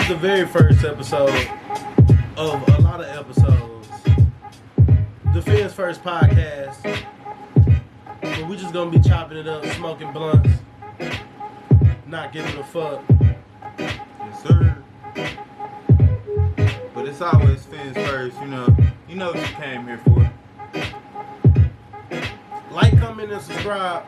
the very first episode of a lot of episodes. The Fins First podcast. But we just gonna be chopping it up, smoking blunts, not giving a fuck. Yes, sir. But it's always Fins First, you know what you came here for. Like, comment, and subscribe.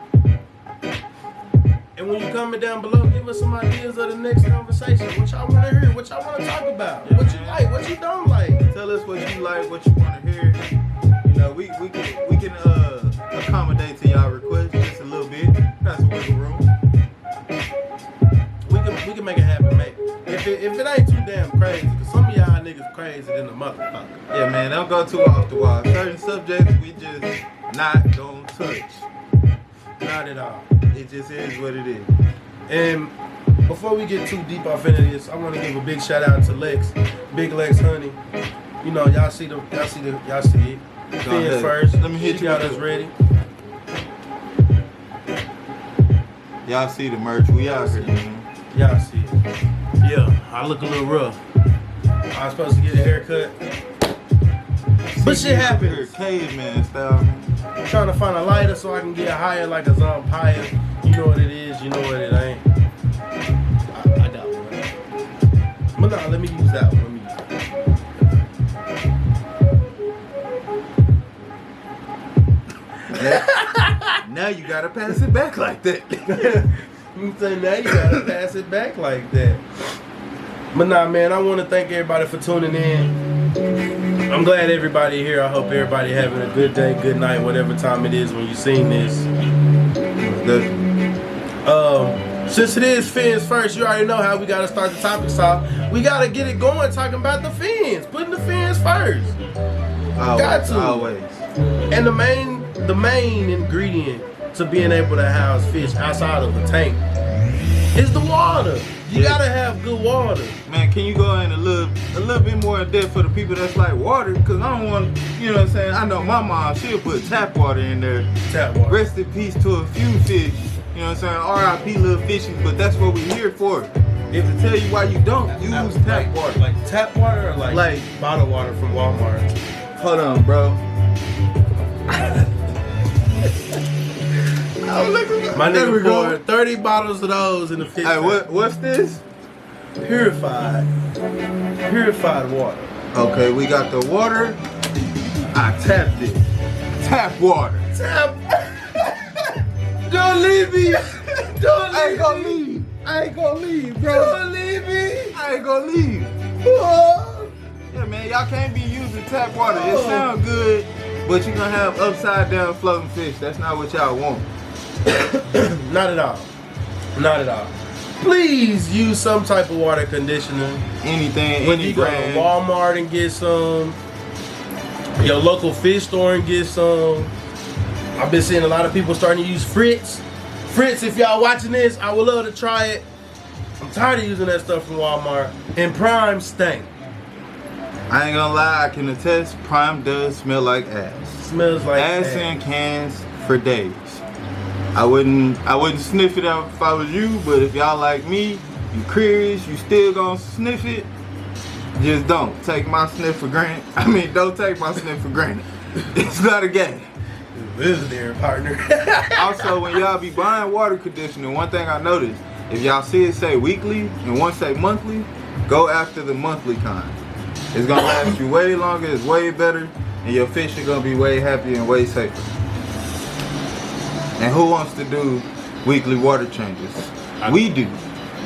And when you comment down below, give us some ideas of the next conversation. What y'all want to hear? What y'all want to talk about? Yeah, what you man. like? What you don't like? Tell us what you like, what you want to hear. You know, we can accommodate to y'all requests just a little bit. Got some wiggle room. We can make it happen, mate. If it ain't too damn crazy, because some of y'all niggas crazy than the motherfucker. Yeah, man, don't go too off the wall. Certain subjects we just not gonna touch. Not at all. It just is what it is. And before we get too deep off into this, I want to give a big shout out to Lex, Big Lex Honey. You know, y'all see it. Fins First. Let me hit She you got with us it. ready. Y'all see the merch. We out here, man. Y'all see it. Yeah, I look a little rough. I was supposed to get a haircut. But shit happens. Caveman style, man. I'm trying to find a lighter so I can get higher like a vampire. You know what it is, you know what it ain't. I got one. But nah, let me use that one. Now you gotta pass it back like that. You say now you gotta pass it back like that. But nah, man, I want to thank everybody for tuning in. I'm glad everybody here. I hope everybody having a good day, good night, whatever time it is when you seen this. Since it is Fins First, you already know how we gotta start the topics off. We gotta get it going, talking about the fins, putting the fins first. Got to. Always. And the main ingredient to being able to house fish outside of the tank is the water. You gotta have good water. Man, can you go in a little bit more in depth for the people that's like water? Because I don't want, you know what I'm saying? I know my mom, she'll put tap water in there. Tap water. Rest in peace to a few fish. You know what I'm saying? R.I.P. little fishies, but that's what we're here for. If to tell you why you don't use tap water. Like tap water or like bottled water from Walmart? Hold on, bro. My nigga poured 30 bottles of those in the fish. Hey, what's this? Purified water. Okay, we got the water. I tapped it. Tap water. Tap. Don't leave me. Don't I ain't leave gonna me. leave. I ain't gonna leave, bro. Don't leave me. I ain't gonna leave. Yeah, man, y'all can't be using tap water. It sounds good, but you're gonna have upside down floating fish. That's not what y'all want. Not at all. Not at all. Please use some type of water conditioner. Anything, When any you go to brand. Walmart and get some, your local fish store and get some. I've been seeing a lot of people starting to use Fritz. Fritz, if y'all watching this, I would love to try it. I'm tired of using that stuff from Walmart. And Prime stank. I ain't gonna lie, I can attest, Prime does smell like ass. Smells like Ass in cans for days. I wouldn't sniff it out if I was you, but if y'all like me, you curious, you still gonna sniff it, just don't take my sniff for granted. I mean, don't take my sniff for granted. It's not a game. Visiting partner. Also, when y'all be buying water conditioner, one thing I noticed, if y'all see it say weekly and one say monthly, go after the monthly kind. It's gonna last you way longer, it's way better, and your fish are gonna be way happier and way safer. And who wants to do weekly water changes? We do.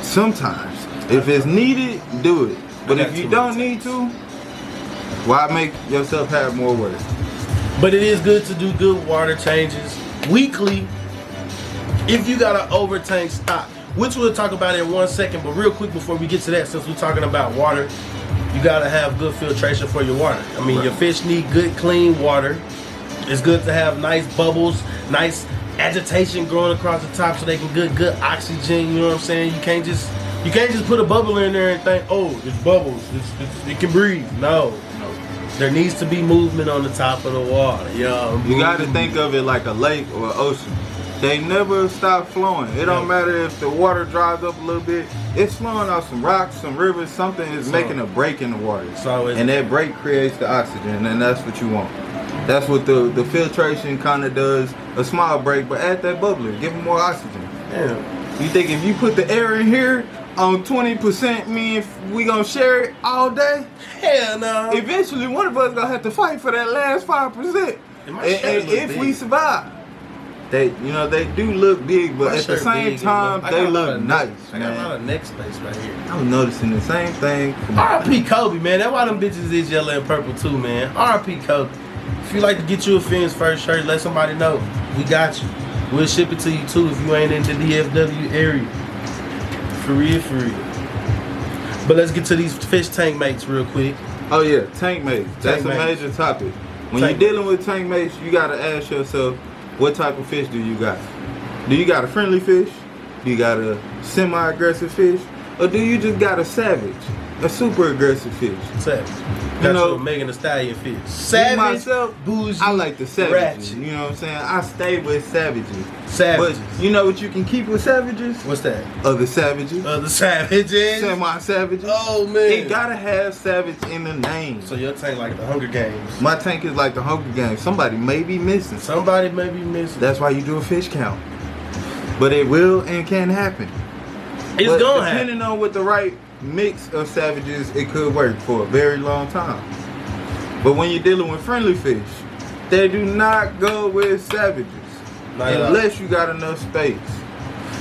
Sometimes. If it's needed, do it. But if you don't need to, why make yourself have more work? But it is good to do good water changes weekly if you got an overtank stock, which we'll talk about in 1 second. But real quick before we get to that, since we're talking about water, you gotta have good filtration for your water. I mean, your fish need good, clean water. It's good to have nice bubbles, nice agitation growing across the top so they can get good oxygen. You know what I'm saying? You can't just put a bubble in there and think, oh, it's bubbles, it can breathe. No. There needs to be movement on the top of the water. You got to think of it like a lake or an ocean. They never stop flowing. It don't matter if the water dries up a little bit. It's flowing out some rocks, some rivers, something is making a break in the water. And that break creates the oxygen, and that's what you want. That's what the filtration kind of does, a small break, but add that bubbler, give them more oxygen. Yeah. You think if you put the air in here on 20%, me and we gonna share it all day? Hell no. Eventually, one of us gonna have to fight for that last 5%. And if we survive. They do look big, but at the same time, they look nice, I got a lot of neck space right here. I'm noticing the same thing. R.I.P. Kobe, man. That's why them bitches is yellow and purple too, man. R.I.P. Kobe. If you like to get you a Fins First shirt, let somebody know. We got you. We'll ship it to you too if you ain't in the DFW area. For real, for real. But let's get to these fish tank mates real quick. Oh yeah, tank mates. That's Tank a mates. major topic. When Tank you're dealing with tank mates, you gotta ask yourself, what type of fish do you got? Do you got a friendly fish? Do you got a semi-aggressive fish? Or do you just got a savage? A super aggressive fish? Savage. Got you a Megan Thee Stallion fish. Savage, myself, bougie, I like the savages. ratchet. You know what I'm saying? I stay with savages. Savages. But you know what you can keep with savages? What's that? Other savages. Other savages. Semi-savages. Oh man. It gotta have savage in the name. So your tank like the Hunger Games. My tank is like the Hunger Games. Somebody may be missing. Somebody may be missing. That's why you do a fish count. But it will and can happen. It's But gonna happen. depending on with the right mix of savages, it could work for a very long time. But when you're dealing with friendly fish, they do not go with savages Not at all. unless you got enough space.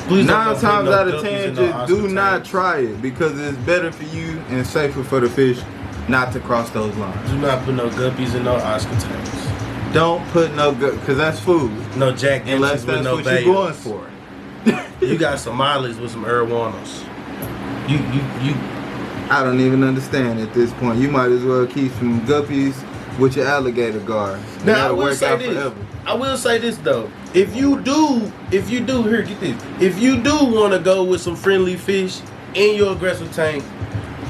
Please don't 9 go times put no out of guppies 10, in no just do Oscar not tanks. try it because it's better for you and safer for the fish not to cross those lines. Do not put no guppies in no Oscar tanks. Don't put no because that's food. No Jack Unless Dempsey's with that's no what you're bayous. going for. You got some Mollies with some arowanas. You. I don't even understand at this point. You might as well keep some guppies with your alligator guards. Now I That'll will work say out this. forever. I will say this though. If you do, here, get this. If you do want to go with some friendly fish in your aggressive tank,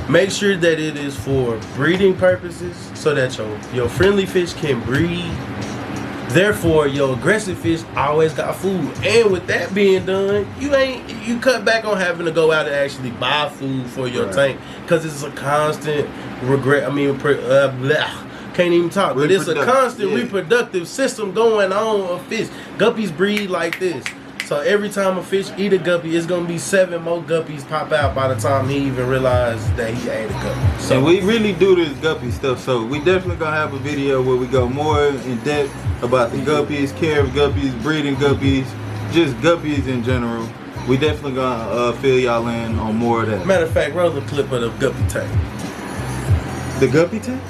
make sure that it is for breeding purposes, so that your friendly fish can breed. Therefore, your aggressive fish always got food. And with that being done, you cut back on having to go out and actually buy food for your tank, because it's a constant can't even talk. But it's a constant reproductive system going on of fish. Guppies breed like this. So every time a fish eat a guppy, it's gonna be 7 more guppies pop out by the time he even realized that he ate a guppy. So And we really do this guppy stuff, so we definitely gonna have a video where we go more in depth about the guppies, care of guppies, breeding guppies, just guppies in general. We definitely gonna fill y'all in on more of that. matter of fact, roll the clip of the guppy tank. The guppy tank?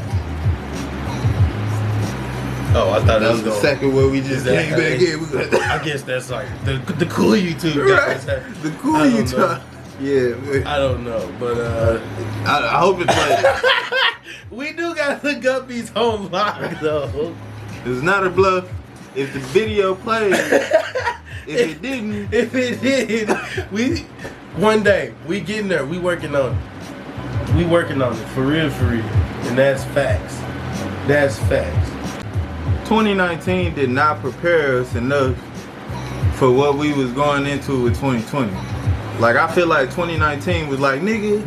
Oh, I thought That was the second where we just came back in. We gonna I guess that's like the cool YouTube guys. right. The cool I you don't know. talk. Yeah, I don't know, but I hope it's like we do got the guppies on lock though. it's not a bluff. If the video played, if it didn't, If it did, one day we getting there. We working on it. We working on it for real, and that's facts. That's facts. 2019 did not prepare us enough for what we was going into with 2020. Like, I feel like 2019 was like, nigga,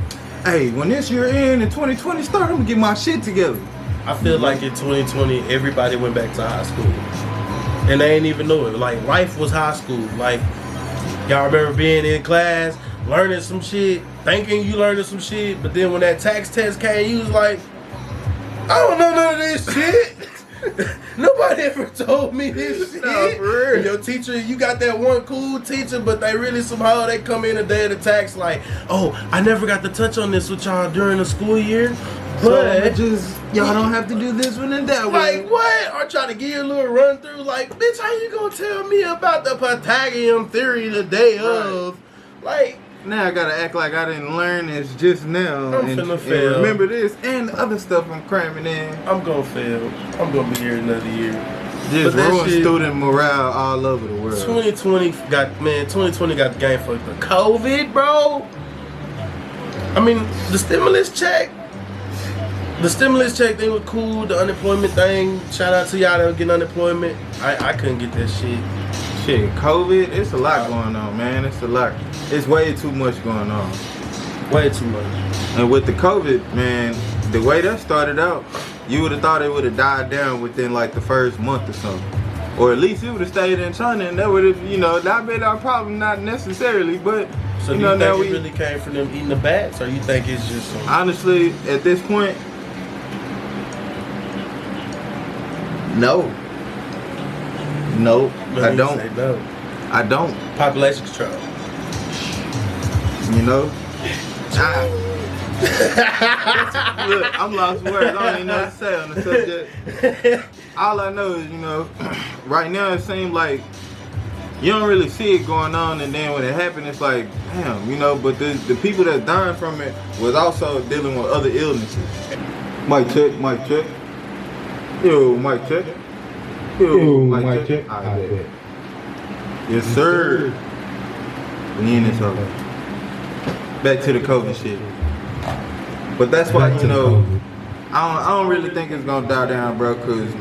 hey, when this year end and 2020 start, I'm gonna get my shit together. I feel like in 2020 everybody went back to high school, and they ain't even know it. Like life was high school. Like y'all remember being in class, learning some shit, thinking you learning some shit, but then when that tax test came, you was like, I don't know none of this shit. Nobody ever told me this shit. No, for real. And your teacher, you got that one cool teacher, but they really somehow they come in the day of the tax like, oh, I never got to touch on this with y'all during the school year. But y'all don't have to do this one and that one. like what? Or try to give you a little run through like, bitch, how you gonna tell me about the Pythagorean theory the day of? Like, now I gotta act like I didn't learn this just now I'm and finna fail. remember this and other stuff I'm cramming in. I'm gonna fail. I'm gonna be here another year. Just But that ruin shit- student morale all over the world. 2020 got the game for the COVID, bro. I mean, the stimulus check thing was cool. The unemployment thing, shout out to y'all that were getting unemployment. I couldn't get that shit. Shit, COVID, it's a lot going on, man. It's a lot. It's way too much going on. Way too much. And with the COVID, man, the way that started out, you would have thought it would have died down within like the first month or something. Or at least it would have stayed in China and that would have, not been our problem, not necessarily, but, So do you think it really came from them eating the bats, or you think it's just some... Honestly, at this point, no. No, I don't. Say no. I don't. Population control. Look, I'm lost for words. I don't even know what to say on the subject. All I know is, right now it seems like you don't really see it going on, and then when it happened, it's like, damn, but the people that's dying from it was also dealing with other illnesses. Mic check, mic check. Yo, mic check. Yo, mic check. I bet. Yes, sir. We in this over. Back to the COVID shit. But that's why, I don't really think it's gonna die down, bro, because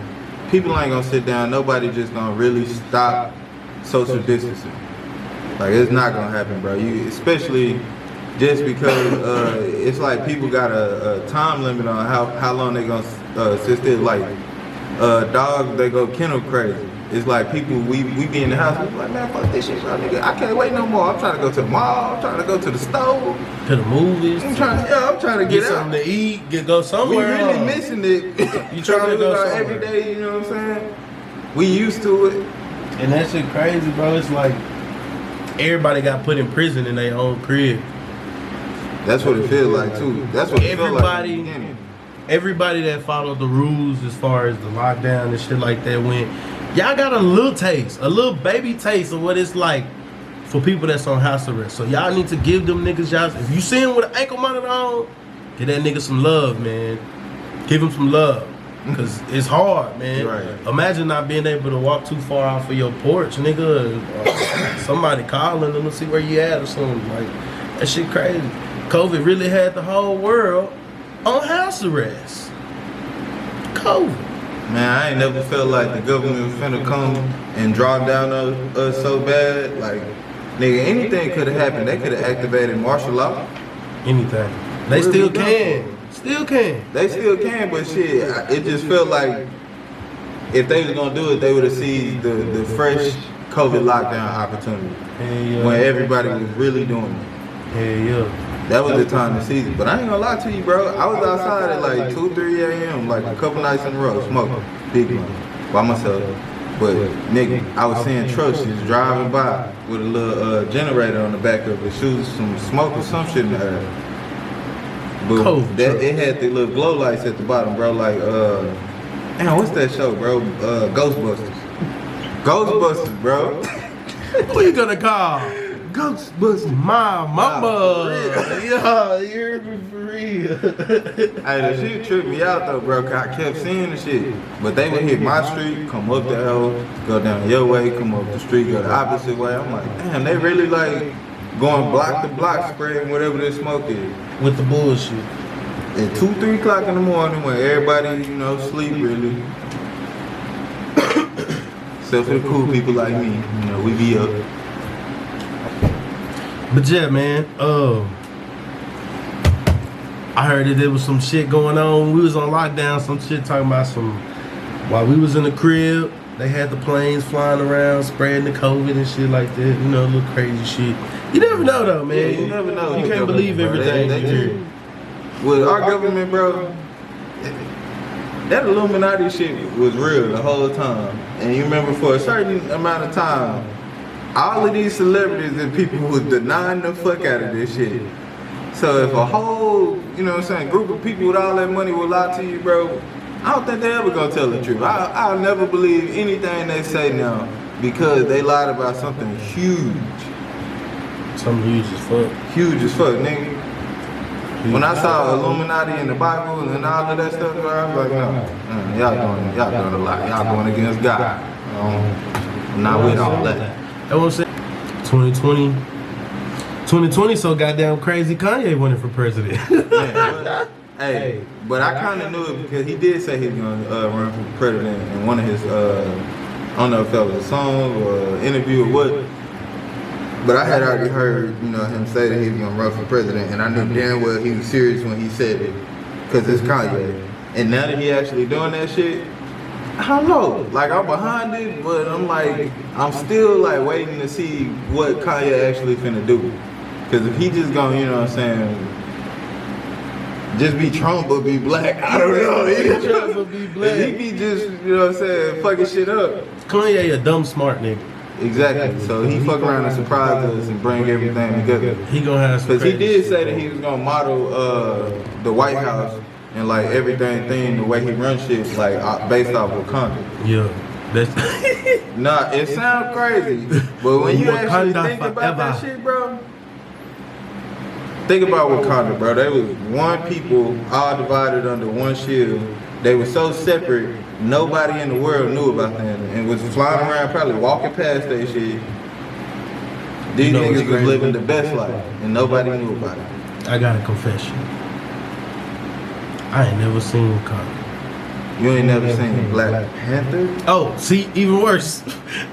people ain't gonna sit down. Nobody just gonna really stop social distancing. Like, it's not gonna happen, bro. Especially just because it's like people got a time limit on how long they gonna sit still. Like, dogs, they go kennel crazy. It's like people, we be in the house, we be like, man, fuck this shit, bro, nigga. I can't wait no more. I'm trying to go to the mall. I'm trying to go to the store. To the movies. I'm trying to get out. Something to eat, go somewhere. We really missing it. You trying to go every day, you know what I'm saying? We used to it. And that shit crazy, bro. It's like everybody got put in prison in their own crib. That's what it feels like, too. That's what it feels like. Everybody that followed the rules as far as the lockdown and shit like that went, y'all got a little baby taste of what it's like for people that's on house arrest. So y'all need to give them niggas y'all. If you see him with an ankle monitor on, give that nigga some love, man. Give him some love. Cause it's hard, man. Right. Imagine not being able to walk too far off of your porch, nigga. Or somebody calling them to see where you at or something. Like, that shit crazy. COVID really had the whole world on house arrest. COVID. Man, I ain't never felt like the government was finna come and draw down us so bad. Like, nigga, anything could have happened. They could have activated martial law. Anything. They still can. Still can. They still can, but shit, it just felt like if they was gonna do it, they would have seized the fresh COVID lockdown opportunity. When everybody was really doing it. Hell yeah. That was the time to seize it. But I ain't gonna lie to you, bro. I was outside at like 2, 3 a.m. like a couple nights in a row, smoking. Big one. By myself. But nigga, I was seeing trucks just driving by with a little generator on the back of it, shooting some smoke or some shit in the air. But it had the little glow lights at the bottom, bro. Like, damn, what's that show, bro? Ghostbusters. Ghostbusters, bro. Who you gonna call? Ghostbusters. My mama. Yeah, you're for real. Hey, the shit tripped me out though, bro. Cause I kept seeing the shit. But they would hit my street, come up the hill, go down your way, come up the street, go the opposite way. I'm like, damn, they really like going block to block, spraying whatever this smoke is. With the bullshit. At 2, 3 o'clock in the morning when everybody, sleep really. Except for the cool people like me, we be up. But yeah, man, I heard that there was some shit going on. We was on lockdown, some shit talking about while we was in the crib, they had the planes flying around, spreading the COVID and shit like that. Little crazy shit. You never know though, man. Yeah, you never know. You can't believe everything you hear. With our government, bro, that Illuminati shit was real the whole time. And you remember for a certain amount of time, all of these celebrities and people was denying the fuck out of this shit. So if a whole, group of people with all that money will lie to you, bro, I don't think they ever gonna tell the truth. I'll never believe anything they say now because they lied about something huge. Something huge as fuck. Huge as fuck, nigga. When I saw Illuminati in the Bible and all of that stuff, bro, I was like, no, y'all doing a lot. Y'all going against God. I'm not with all that. That's what I'm saying. 2020 so goddamn crazy. Kanye running for president. Man, but I kind of knew it because he did say he was gonna run for president in one of his I don't know if that was a song or an interview or what. But I had already heard, him say that he was gonna run for president, and I knew damn well he was serious when he said it, cause it's Kanye. And now that he actually doing that shit, I don't know. Like, I'm behind it, but I'm still like waiting to see what Kanye actually finna do. Cause if he just gonna, just be Trump or be black, I don't know. Trump or be black. He be just, fucking shit up. Kanye a dumb smart nigga. Exactly. So he fuck around and surprise us and bring everything together. He gonna have some. Cause he did say that he was gonna model the White House and like everything the way he runs shit like based off Wakanda. Yeah, that's Nah, it sounds crazy, but when you actually Wakanda think about that forever. shit, bro. Think about Wakanda, bro. They was one people, all divided under one shield. They were so separate, nobody in the world knew about them, and was flying around, probably walking past that shit. These niggas was living the best life, and nobody knew about it. I got a confession. I ain't never seen Wakanda. You ain't never seen Black Panther? Oh, see, even worse.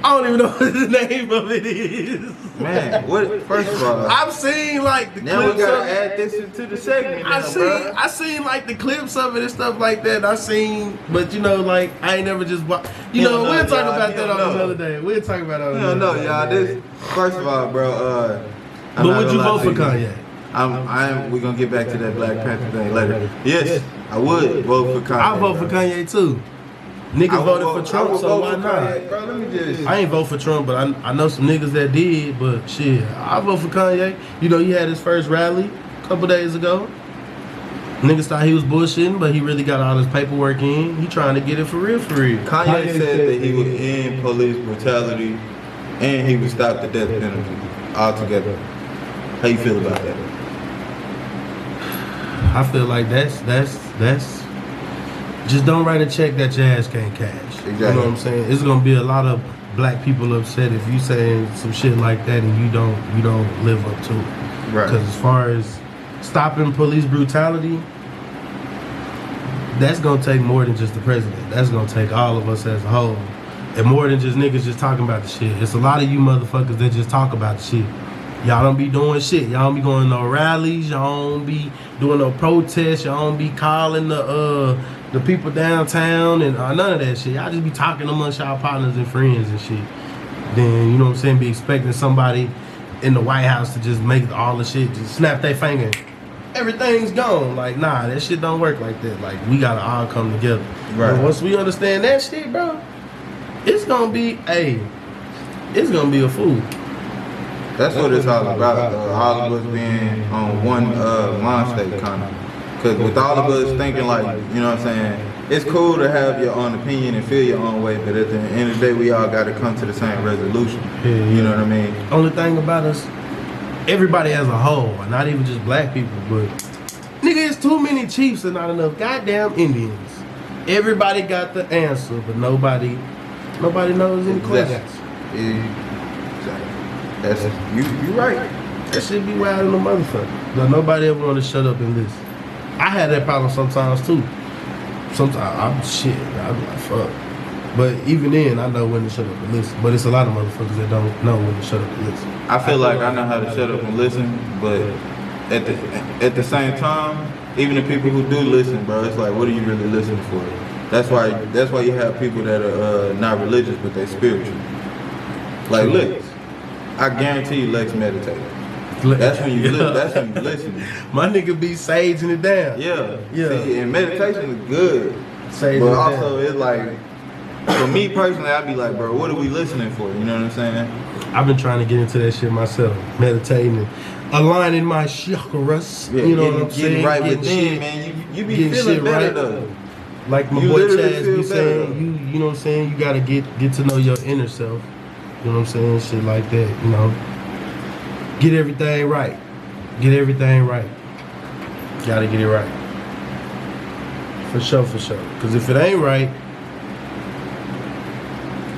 I don't even know what the name of it is. Man, what? First of all, I've seen like the now we clips gotta of it. add this into the segment. I now, seen like the clips of it and stuff like that. I seen, but like I ain't never just watched. You don't know, We'll talk y'all. about You that don't on know. another day. We'll talk about it on I another don't know, day. y'all. This first of all, bro. But would you vote for Kanye? We're gonna get back to that Black Panther thing later. Yes, I would vote for Kanye. I vote for bro. Kanye too. Niggas voted for Trump, so why not? Bro, let me just. I ain't vote for Trump, but I know some niggas that did. But shit, I vote for Kanye. He had his first rally a couple days ago. Niggas thought he was bullshitting, but he really got all his paperwork in. He trying to get it for real, for real. Kanye said that he would end police brutality and he would stop the death penalty altogether. How you feel about that? I feel like that's just don't write a check that your ass can't cash. Exactly. You know what I'm saying? It's gonna be a lot of black people upset if you saying some shit like that and you don't live up to it. Right. Because as far as stopping police brutality, that's gonna take more than just the president. That's gonna take all of us as a whole. And more than just niggas just talking about the shit. It's a lot of you motherfuckers that just talk about the shit. Y'all don't be doing shit. Y'all don't be going to no rallies. Y'all don't be doing no protests. Y'all don't be calling the people downtown and none of that shit. Y'all just be talking amongst y'all partners and friends and shit. Then, you know what I'm saying, be expecting somebody in the White House to just make all the shit, just snap their finger. Everything's gone. Like, nah, that shit don't work like that. Like, we gotta all come together. Right. And once we understand that shit, bro, it's gonna be a fool. That's what it's all about, all of us being on one mind state, kind of. Because with all of us thinking like, you know what I'm saying, it's cool to have your own opinion and feel your own way, but at the end of the day, we all got to come to the same resolution. Yeah. You know what I mean? Only thing about us, everybody as a whole, not even just black people, but nigga, it's too many chiefs and not enough goddamn Indians. Everybody got the answer, but nobody knows any questions. Exactly. That's you right. That shit be wild in the motherfucker. But nobody ever want to shut up and listen. I had that problem sometimes too. Sometimes I'm like fuck. But even then, I know when to shut up and listen. But it's a lot of motherfuckers that don't know when to shut up and listen. I feel like I know how to shut up and listen, but at the same time, even the people who do listen, bro, it's like, what are you really listening for? That's why you have people that are not religious, but they spiritual. Like Lex, I guarantee you, Lex meditate. That's when you listen. My nigga be saging it down. Yeah. Yeah. See, and meditation is good, Saging but it also down. it's like, for me personally, I'd be like, bro, what are we listening for? You know what I'm saying? I've been trying to get into that shit myself, meditating and aligning my chakras. Yeah, you know what I'm getting saying? right Getting within, shit- man. You be getting feeling shit better right. though. Like my You boy literally Chaz feel be better. saying, you know what I'm saying? You gotta get to know your inner self. You know what I'm saying? Shit like that, you know. Get everything right. Get everything right. Gotta get it right. For sure. Cause if it ain't right,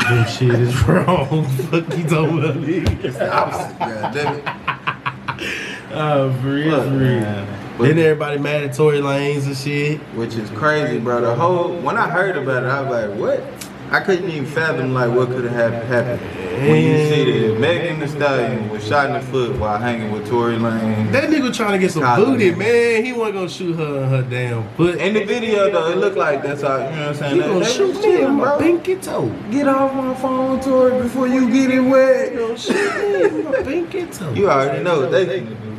then shit is wrong. Fuck you talking about, nigga. God damn it. Oh, for real, Look, for real. man. But- Then everybody mad at Tory Lanez and shit. Which is crazy, bro. When I heard about it, I was like, what? I I couldn't even fathom like what could have happened. When you see that Megan Thee Stallion was shot in the foot while hanging with Tory Lanez. That nigga trying to get some Kylie. booty, man. He wasn't gonna shoot her in her damn foot. In the video though, it looked like that's how, you know what I'm saying? He gonna shoot me in my pinky toe. Get off my phone, Tory, before you get it wet. He gonna shoot me in my pinky toe. You already know what they finna do.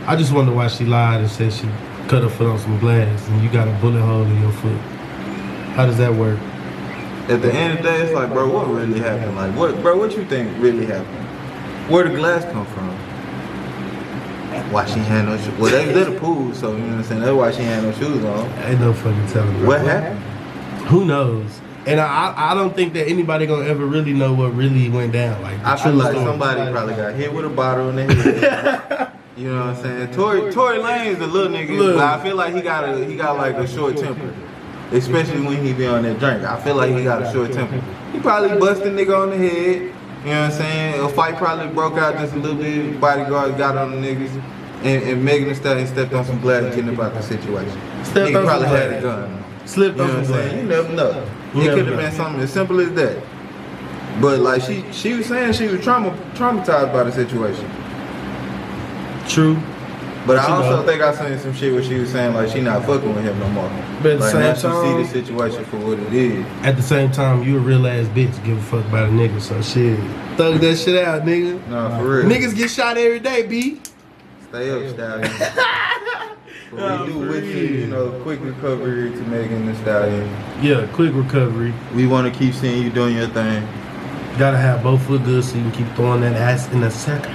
I just wonder why she lied and said she cut her foot on some glass and you got a bullet hole in your foot. How does that work? At the end of the day, it's like, bro, what really happened? Like, what you think really happened? Where the glass come from? Why she had no shoes? Well, they was at the pool, so you know what I'm saying? That's why she had no shoes on. Ain't no fucking telling. Bro. What happened? Who knows? And I don't think that anybody gonna ever really know what really went down. Like the I feel true like story. somebody probably got hit with a bottle in the head. You know what I'm saying? Tory Lanez a little nigga, Look. but I feel like he got like a short temper. Especially when he be on that drink. I feel like he got a short temper. He probably busted nigga on the head. You know what I'm saying? A fight probably broke out just a little bit. Bodyguards got on the niggas. And Megan Thee Stallion stepped on some glass getting about the situation. Stepped Nigga on probably some had glass. a gun. Slipped You know on what I'm some saying? You glass. never know. You It never could have know. been something as simple as that. But like she was saying she was traumatized by the situation. True. But I She also know. think I seen some shit where she was saying like she not fucking with him no more. But at the like same now time- she see the situation for what it is. At the same time, you a real ass bitch. Give a fuck about a nigga. So shit, thug that shit out, nigga. No, for real. Niggas get shot every day, B. Stay up, Stallion. But Nah, we do for wish you, real. you know, quick recovery to Megan Thee Stallion. Yeah, quick recovery. We want to keep seeing you doing your thing. Gotta have both foot good so you can keep throwing that ass in the sack.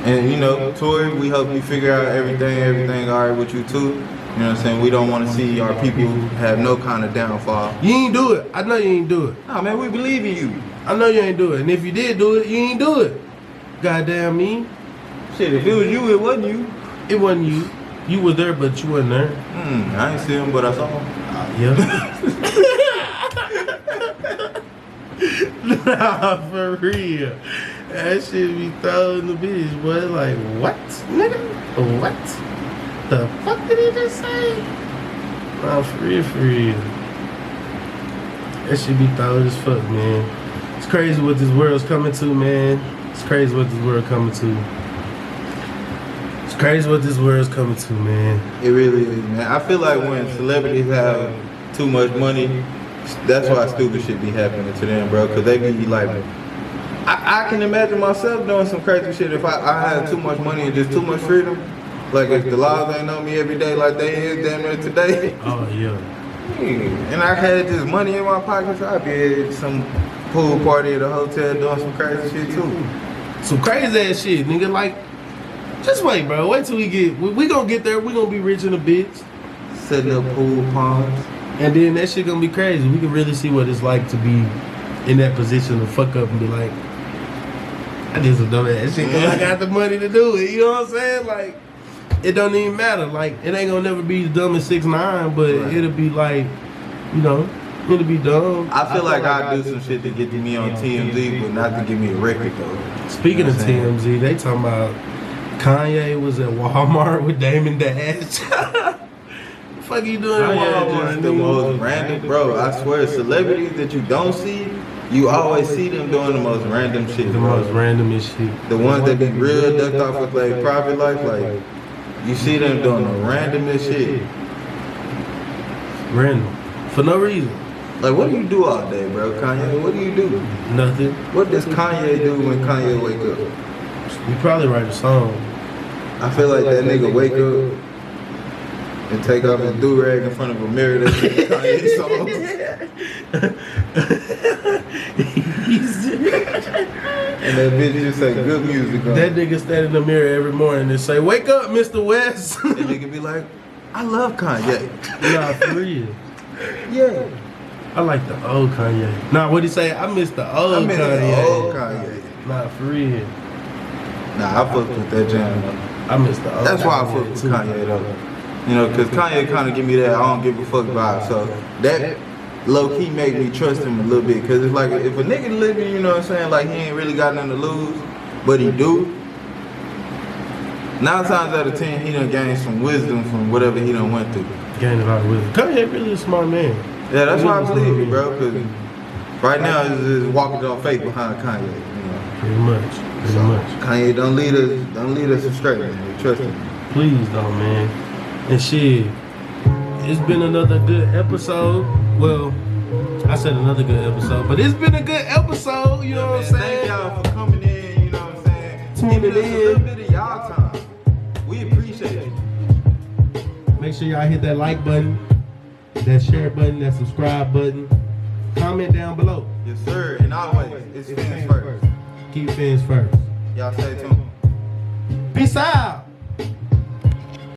And you know, Tory, we hope you figure out everything all right with you too. You know what I'm saying? We don't want to see our people have no kind of downfall. You ain't do it. I know you ain't do it. Nah, man, we believe in you. I know you ain't do it. And if you did do it, you ain't do it. Goddamn me. Shit, if it was you, it wasn't you. It wasn't you. You was there, but you wasn't there. I ain't see him, but I saw him. Yeah. Nah, for real. That shit be throwing the bitch, boy. Like, what? Nigga? What? The fuck did he just say? Nah, for real, for real. That shit be throwing as fuck, man. It's crazy what this world's coming to, man. It's crazy what this world coming to. It's crazy what this world's coming to, man. It really is, man. I feel like when celebrities have too much money, that's why stupid shit be happening to them, bro. Cause they be like, I can imagine myself doing some crazy shit if I had too much money and just too much freedom. Like if the laws ain't on me every day like they is damn near today. Oh, yeah. And I had this money in my pockets, I'd be at some pool party at a hotel doing some crazy shit too. Some crazy ass shit, nigga. Like, just wait, bro. Wait till we get. We gonna get there. We gonna be rich in a bitch, Setting up pool ponds. and then that shit gonna be crazy. We can really see what it's like to be in that position to fuck up and be like, I did some dumb ass shit because I got the money to do it. You know what I'm saying? Like, it don't even matter. Like, it ain't gonna never be dumb as 6ix9ine, but Right. it'll be like, you know, it'll be dumb. I feel like I'd do some shit to get me on TMZ, but not to give me a record though. Speaking You know of what I'm saying? TMZ, they talking about Kanye was at Walmart with Damon Dash. Fuck you doing at Kanye Walmart? just the most random, bro. I swear, celebrities that you don't see, you always see them doing the most random shit, The bro. most randomest shit. The ones that be real ducked off with their private life, like you see them doing the randomest shit. Random. For no reason. Like, what do you do all day, bro, Kanye? What do you do? Nothing. What does Kanye do when Kanye wake up? You probably write a song. I feel like that nigga wake up and take off his do-rag in front of a mirror that's in Kanye song. And that bitch just say good music on. That nigga stand in the mirror every morning and say, "Wake up, Mr. West." That nigga be like, I love Kanye. Nah, for real. Yeah. I like the old Kanye. Nah, what'd he say? I miss the old I miss Kanye. the old Kanye. Nah, for real. Nah, I fuck with that jam. I miss the old That's why I fuck with too. Kanye though. You know, cause Kanye kind of give me that I don't give a fuck vibe. So that low key make me trust him a little bit. Cause it's like if a nigga living, you know what I'm saying, like he ain't really got nothing to lose, but he do. 9 times out of 10, he done gained some wisdom from whatever he done went through. Gained a lot of wisdom. Kanye really a smart man. Yeah, that's why I believe it, bro. Cause Right now, it's just walking on faith behind Kanye. You know? Pretty much. Pretty much. Kanye, don't lead us astray, man. Trust me. Please don't, man. And shit, it's been another good episode. Well, I said another good episode, but it's been a good episode. You know what I'm saying? Thank y'all for coming in. You know what I'm saying? Tuning Giving us a in. little bit of y'all time. We appreciate it. Make sure y'all hit that like button, that share button, that subscribe button. Comment down below. Yes, sir. And always, it's fans first. Keep fans first. Y'all stay tuned. Peace out.